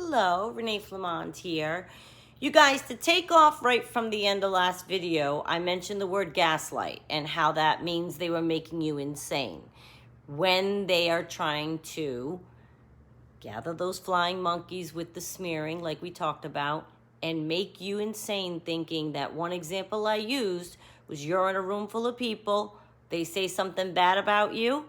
Hello, Renee Flamond here. You guys, to take off right from the end of last video, I mentioned the word gaslight and how that means they were making you insane when they are trying to gather those flying monkeys with the smearing like we talked about and make you insane, thinking that one example I used was you're in a room full of people, they say something bad about you,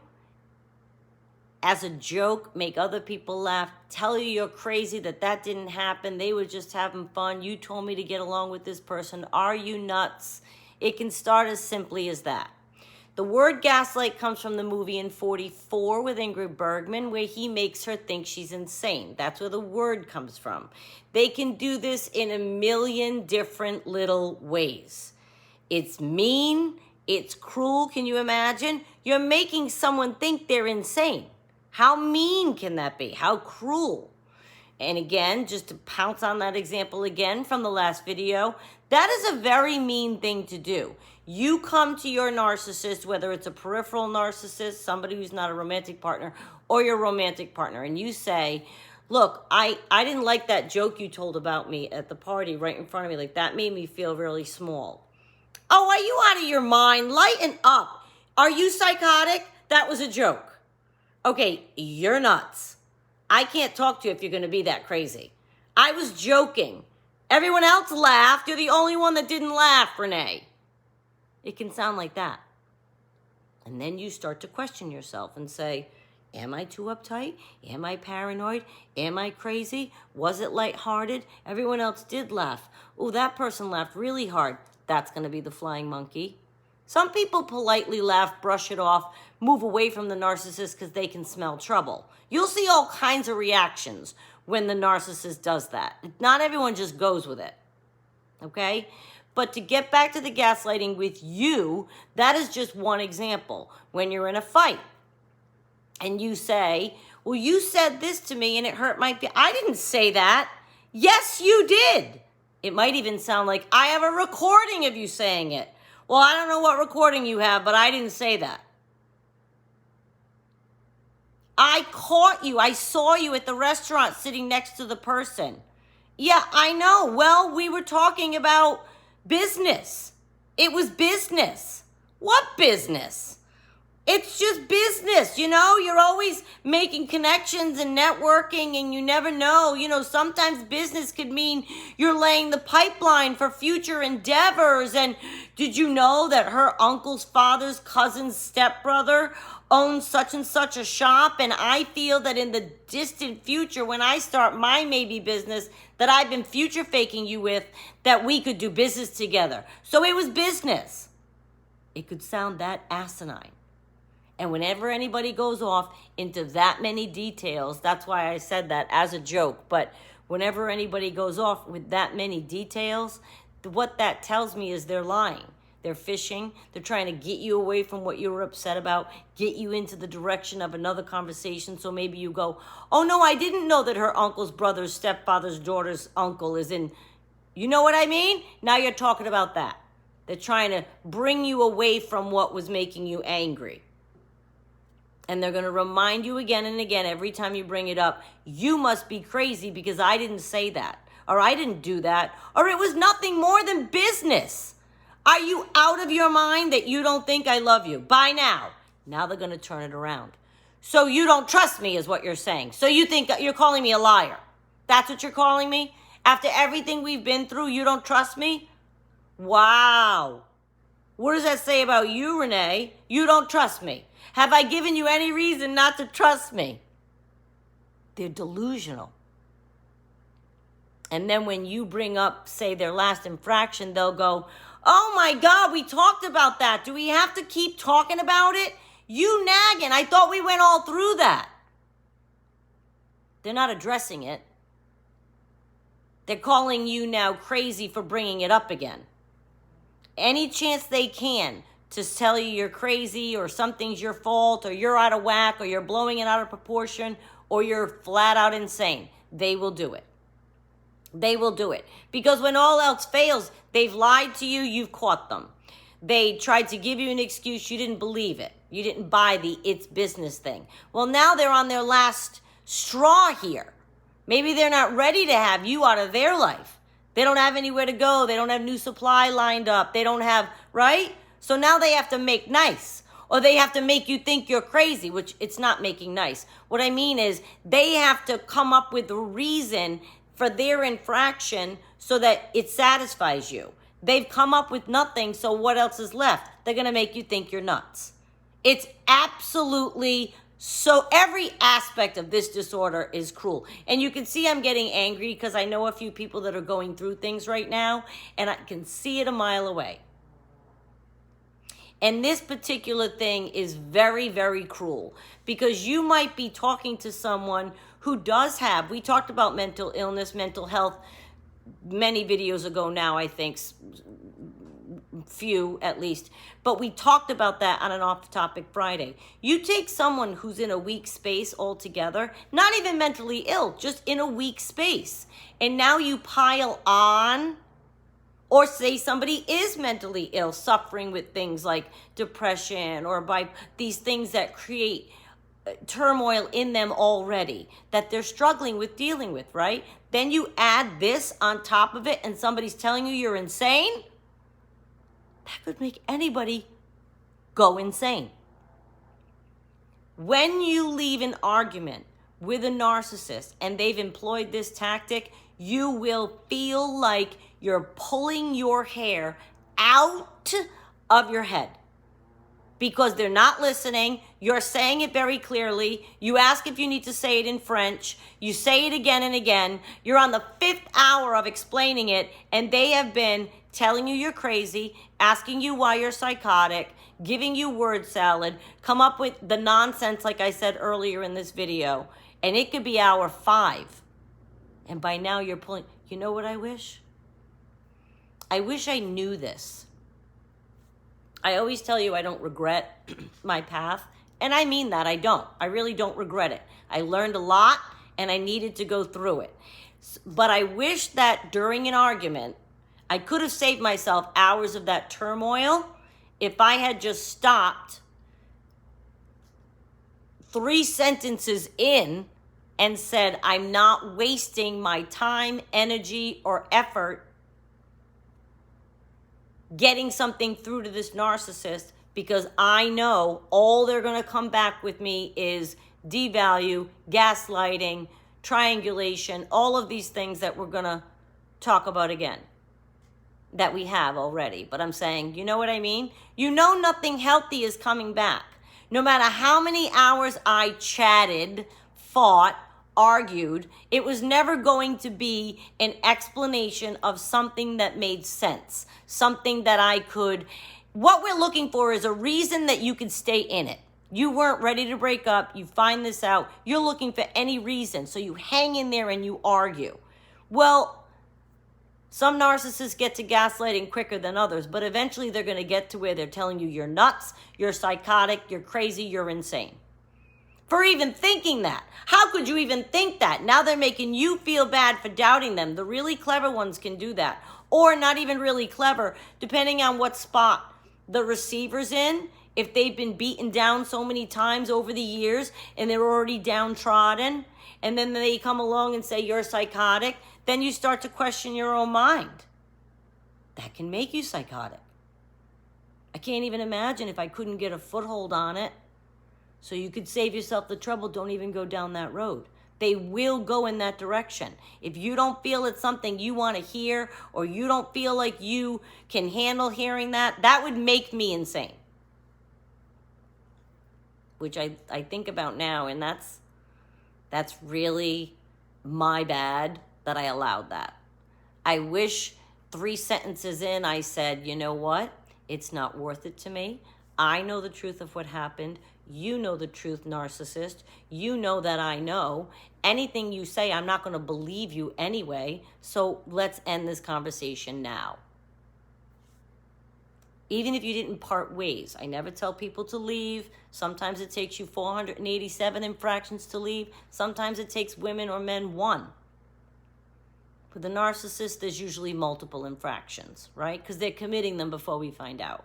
as a joke, make other people laugh, tell you you're crazy, that didn't happen, they were just having fun, you told me to get along with this person, are you nuts? It can start as simply as that. The word gaslight comes from the movie in 44 with Ingrid Bergman, where he makes her think she's insane. That's where the word comes from. They can do this in a million different little ways. It's mean, it's cruel, can you imagine? You're making someone think they're insane. How mean can that be? How cruel? And again, just to pounce on that example again from the last video, that is a very mean thing to do. You come to your narcissist, whether it's a peripheral narcissist, somebody who's not a romantic partner, or your romantic partner, and you say, look, I didn't like that joke you told about me at the party right in front of me. Like, that made me feel really small. Oh, are you out of your mind? Lighten up. Are you psychotic? That was a joke. Okay, you're nuts. I can't talk to you if you're going to be that crazy. I was joking. Everyone else laughed. You're the only one that didn't laugh, Renee. It can sound like that. And then you start to question yourself and say, am I too uptight? Am I paranoid? Am I crazy? Was it lighthearted? Everyone else did laugh. Oh, that person laughed really hard. That's going to be the flying monkey. Some people politely laugh, brush it off, move away from the narcissist because they can smell trouble. You'll see all kinds of reactions when the narcissist does that. Not everyone just goes with it, okay? But to get back to the gaslighting with you, that is just one example. When you're in a fight and you say, well, you said this to me and it hurt my feelings. I didn't say that. Yes, you did. It might even sound like, I have a recording of you saying it. Well, I don't know what recording you have, but I didn't say that. I caught you. I saw you at the restaurant sitting next to the person. Yeah, I know. Well, we were talking about business. It was business. What business? It's just business, you know? You're always making connections and networking, and you never know. You know, sometimes business could mean you're laying the pipeline for future endeavors. And did you know that her uncle's father's cousin's stepbrother owns such and such a shop? And I feel that in the distant future, when I start my maybe business that I've been future faking you with, that we could do business together. So it was business. It could sound that asinine. And whenever anybody goes off into that many details, that's why I said that as a joke, but whenever anybody goes off with that many details, what that tells me is they're lying. They're fishing. They're trying to get you away from what you were upset about, get you into the direction of another conversation. So maybe you go, oh no, I didn't know that her uncle's brother's stepfather's daughter's uncle is in, you know what I mean? Now you're talking about that. They're trying to bring you away from what was making you angry. And they're going to remind you again and again every time you bring it up, you must be crazy because I didn't say that, or I didn't do that, or it was nothing more than business. Are you out of your mind that you don't think I love you? By now. Now they're going to turn it around. So you don't trust me is what you're saying. So you think you're calling me a liar. That's what you're calling me? After everything we've been through, you don't trust me? Wow. What does that say about you, Renee? You don't trust me. Have I given you any reason not to trust me? They're delusional. And then when you bring up, say, their last infraction, they'll go, oh my God, we talked about that. Do we have to keep talking about it? You nagging. I thought we went all through that. They're not addressing it. They're calling you now crazy for bringing it up again. Any chance they can to tell you you're crazy or something's your fault or you're out of whack or you're blowing it out of proportion or you're flat out insane, they will do it. They will do it. Because when all else fails, they've lied to you, you've caught them. They tried to give you an excuse, you didn't believe it. You didn't buy the it's business thing. Well, now they're on their last straw here. Maybe they're not ready to have you out of their life. They don't have anywhere to go. They don't have new supply lined up. They don't have, right? So now they have to make nice. Or they have to make you think you're crazy, which it's not making nice. What I mean is they have to come up with a reason for their infraction so that it satisfies you. They've come up with nothing, so what else is left? They're going to make you think you're nuts. It's absolutely so, every aspect of this disorder is cruel. And you can see I'm getting angry because I know a few people that are going through things right now, and I can see it a mile away. And this particular thing is very, very cruel because you might be talking to someone who does have, we talked about mental illness, mental health many videos ago now, I think, few at least, but we talked about that on an off-topic Friday. You take someone who's in a weak space altogether, not even mentally ill, just in a weak space, and now you pile on, or say somebody is mentally ill, suffering with things like depression or by these things that create turmoil in them already that they're struggling with dealing with, right? Then you add this on top of it and somebody's telling you you're insane. That could make anybody go insane. When you leave an argument with a narcissist and they've employed this tactic, you will feel like you're pulling your hair out of your head because they're not listening. You're saying it very clearly. You ask if you need to say it in French. You say it again and again. You're on the 5th hour of explaining it, and they have been telling you you're crazy, asking you why you're psychotic, giving you word salad, come up with the nonsense like I said earlier in this video, and it could be hour 5. And by now you're pulling, you know what I wish? I wish I knew this. I always tell you I don't regret my path, and I mean that, I don't. I really don't regret it. I learned a lot, and I needed to go through it. But I wish that during an argument, I could have saved myself hours of that turmoil if I had just stopped 3 sentences in and said, I'm not wasting my time, energy, or effort getting something through to this narcissist because I know all they're going to come back with me is devalue, gaslighting, triangulation, all of these things that we're going to talk about again that we have already. But I'm saying, you know what I mean? You know nothing healthy is coming back. No matter how many hours I chatted, fought, argued, it was never going to be an explanation of something that made sense, something that I could, what we're looking for is a reason that you could stay in it. You weren't ready to break up, you find this out, you're looking for any reason, so you hang in there and you argue. Well, some narcissists get to gaslighting quicker than others, but eventually they're going to get to where they're telling you you're nuts, you're psychotic, you're crazy, you're insane. For even thinking that. How could you even think that? Now they're making you feel bad for doubting them. The really clever ones can do that. Or not even really clever, depending on what spot the receiver's in. If they've been beaten down so many times over the years and they're already downtrodden, and then they come along and say you're psychotic, then you start to question your own mind. That can make you psychotic. I can't even imagine if I couldn't get a foothold on it. So you could save yourself the trouble. Don't even go down that road. They will go in that direction. If you don't feel it's something you want to hear, or you don't feel like you can handle hearing that, that would make me insane. Which I think about now, and that's really my bad that I allowed that. I wish 3 sentences in I said, you know what? It's not worth it to me. I know the truth of what happened. You know the truth, narcissist. You know that I know. Anything you say, I'm not going to believe you anyway. So let's end this conversation now. Even if you didn't part ways. I never tell people to leave. Sometimes it takes you 487 infractions to leave. Sometimes it takes women or men 1. For the narcissist, there's usually multiple infractions, right? Because they're committing them before we find out.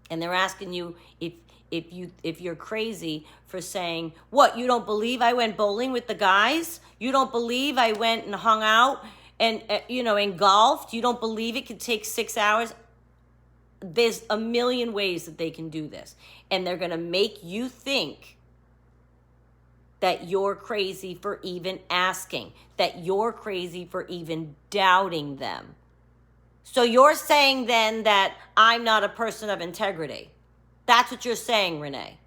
And they're asking you, if you're crazy for saying, what, you don't believe I went bowling with the guys? You don't believe I went and hung out and, and golfed? You don't believe it could take 6 hours? There's a million ways that they can do this. And they're going to make you think that you're crazy for even asking, that you're crazy for even doubting them. So you're saying then that I'm not a person of integrity. That's what you're saying, Renee.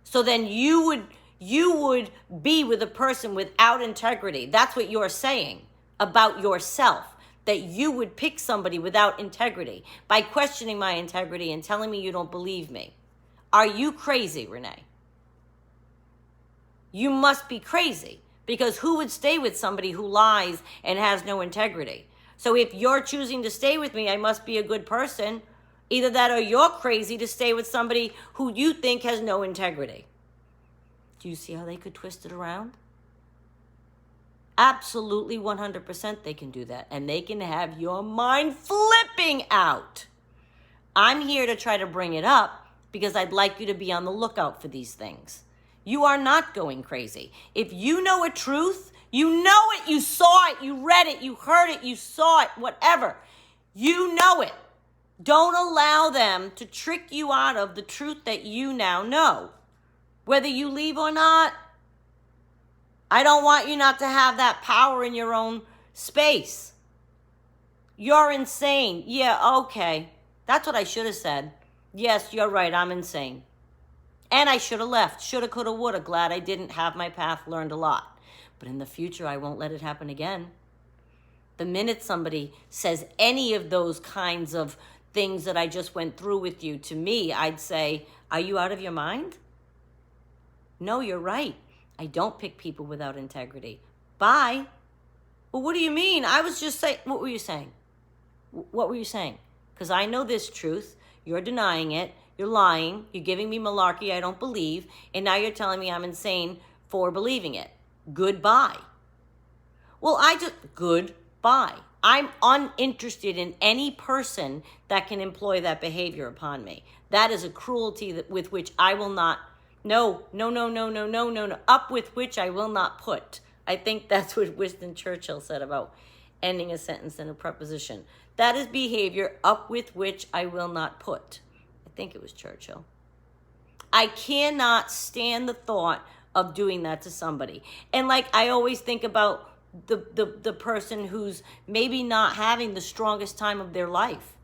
So then you would be with a person without integrity. That's what you're saying about yourself, that you would pick somebody without integrity by questioning my integrity and telling me you don't believe me. Are you crazy, Renee? You must be crazy, because who would stay with somebody who lies and has no integrity? So if you're choosing to stay with me, I must be a good person. Either that or you're crazy to stay with somebody who you think has no integrity. Do you see how they could twist it around? Absolutely 100% they can do that. And they can have your mind flipping out. I'm here to try to bring it up because I'd like you to be on the lookout for these things. You are not going crazy. If you know a truth, you know it, you saw it, you read it, you heard it, you saw it, whatever. You know it. Don't allow them to trick you out of the truth that you now know. Whether you leave or not, I don't want you not to have that power in your own space. You're insane. Yeah, okay. That's what I should have said. Yes, you're right, I'm insane. And I should have left. Shoulda, coulda, woulda. Glad I didn't. Have my path, learned a lot. But in the future, I won't let it happen again. The minute somebody says any of those kinds of things that I just went through with you to me, I'd say, are you out of your mind? No, you're right. I don't pick people without integrity. Bye. Well, what do you mean? I was just saying, what were you saying? What were you saying? Because I know this truth. You're denying it. You're lying. You're giving me malarkey I don't believe. And now you're telling me I'm insane for believing it. Goodbye. Well, goodbye. I'm uninterested in any person that can employ that behavior upon me. That is a cruelty with which I will not, no, up with which I will not put. I think that's what Winston Churchill said about ending a sentence in a preposition. That is behavior up with which I will not put. I think it was Churchill. I cannot stand the thought of doing that to somebody. And like I always think about the person who's maybe not having the strongest time of their life.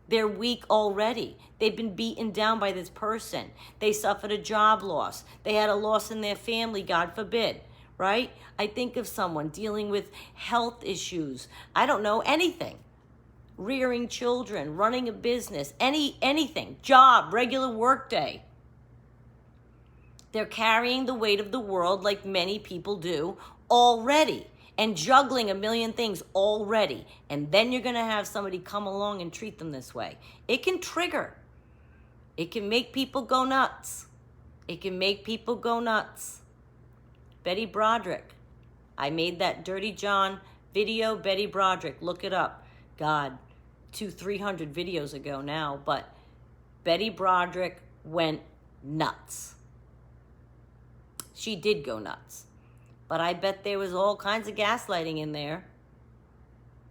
They're weak already. They've been beaten down by this person. They suffered a job loss. They had a loss in their family, God forbid, right? I think of someone dealing with health issues. I don't know, anything. Rearing children, running a business, anything, job, regular workday. They're carrying the weight of the world like many people do already, and juggling a million things already. And then you're going to have somebody come along and treat them this way. It can trigger. It can make people go nuts. It can make people go nuts. Betty Broderick. I made that Dirty John video, Betty Broderick. Look it up. God, 200-300 videos ago now. But Betty Broderick went nuts. She did go nuts. But I bet there was all kinds of gaslighting in there.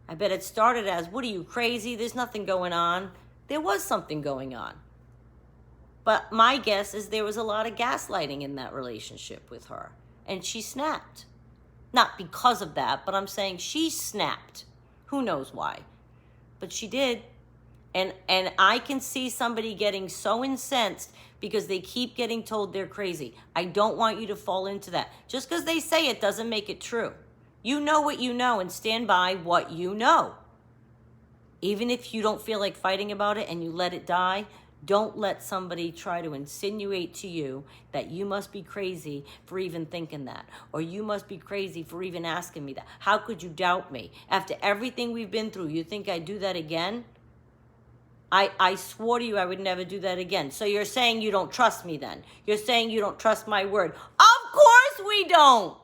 I bet it started as, what are you, crazy? There's nothing going on. There was something going on. But my guess is there was a lot of gaslighting in that relationship with her. And she snapped. Not because of that, but I'm saying she snapped. Who knows why? But she did. And I can see somebody getting so incensed because they keep getting told they're crazy. I don't want you to fall into that. Just because they say it doesn't make it true. You know what you know and stand by what you know. Even if you don't feel like fighting about it and you let it die, don't let somebody try to insinuate to you that you must be crazy for even thinking that, or you must be crazy for even asking me that. How could you doubt me? After everything we've been through, you think I'd do that again? I swore to you I would never do that again. So you're saying you don't trust me then. You're saying you don't trust my word. Of course we don't.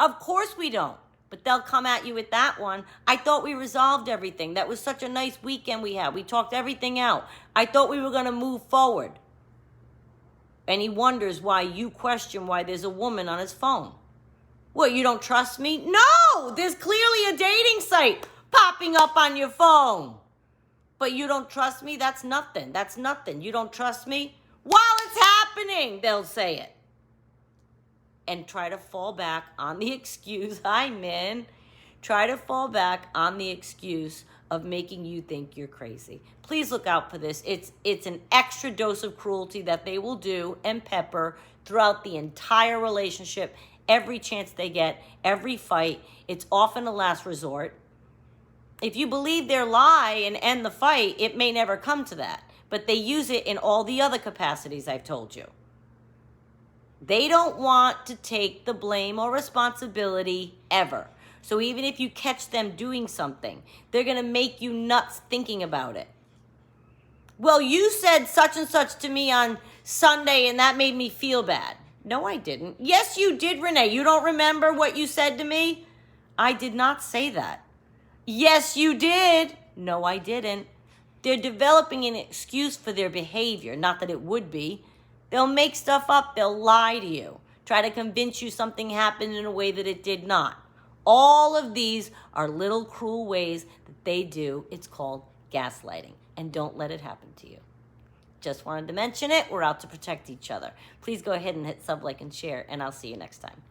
Of course we don't. But they'll come at you with that one. I thought we resolved everything. That was such a nice weekend we had. We talked everything out. I thought we were going to move forward. And he wonders why you question why there's a woman on his phone. What, you don't trust me? No, there's clearly a dating site popping up on your phone. But you don't trust me? That's nothing. That's nothing. You don't trust me? While it's happening, they'll say it. And try to fall back on the excuse, hi, man. Try to fall back on the excuse of making you think you're crazy. Please look out for this. It's an extra dose of cruelty that they will do and pepper throughout the entire relationship, every chance they get, every fight. It's often a last resort. If you believe their lie and end the fight, it may never come to that. But they use it in all the other capacities I've told you. They don't want to take the blame or responsibility ever. So even if you catch them doing something, they're going to make you nuts thinking about it. Well, you said such and such to me on Sunday and that made me feel bad. No, I didn't. Yes, you did, Renee. You don't remember what you said to me? I did not say that. Yes, you did. No, I didn't. They're developing an excuse for their behavior. Not that it would be. They'll make stuff up. They'll lie to you. Try to convince you something happened in a way that it did not. All of these are little cruel ways that they do. It's called gaslighting. And don't let it happen to you. Just wanted to mention it. We're out to protect each other. Please go ahead and hit sub, like, and share. And I'll see you next time.